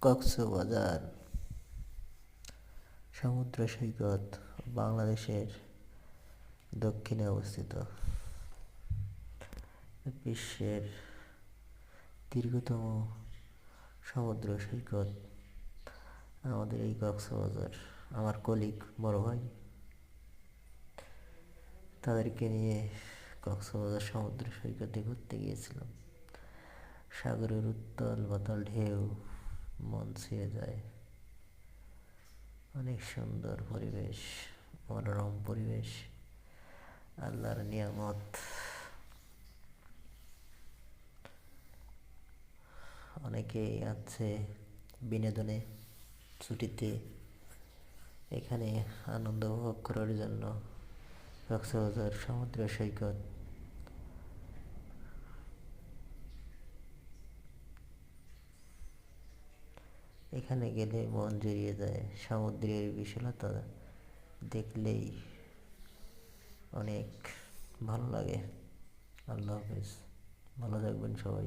কক্সবাজার সমুদ্র সৈকত বাংলাদেশের দক্ষিণে অবস্থিত। বিশ্বের দীর্ঘতম সমুদ্র সৈকত আমাদের এই কক্সবাজার। আমার কলিগ বড় ভাই তাদেরকে নিয়ে কক্সবাজার সমুদ্র সৈকতে ঘুরতে গিয়েছিলাম। সাগরের উত্তাল বাতাল ঢেউ মন ছুঁয়ে যায়। অনেক সুন্দর পরিবেশ, মনোরম পরিবেশ, আল্লাহর নিয়ামত। অনেকেই আছে বিনোদনে ছুটিতে এখানে আনন্দ উপভোগ করার জন্য কক্সবাজার সমুদ্র সৈকত। এখানে গেলে মন জুড়িয়ে যায়। সমুদ্রের বিশালতা দেখলেই অনেক ভালো লাগে। আল্লাহ হাফেজ, ভালো থাকবেন সবাই।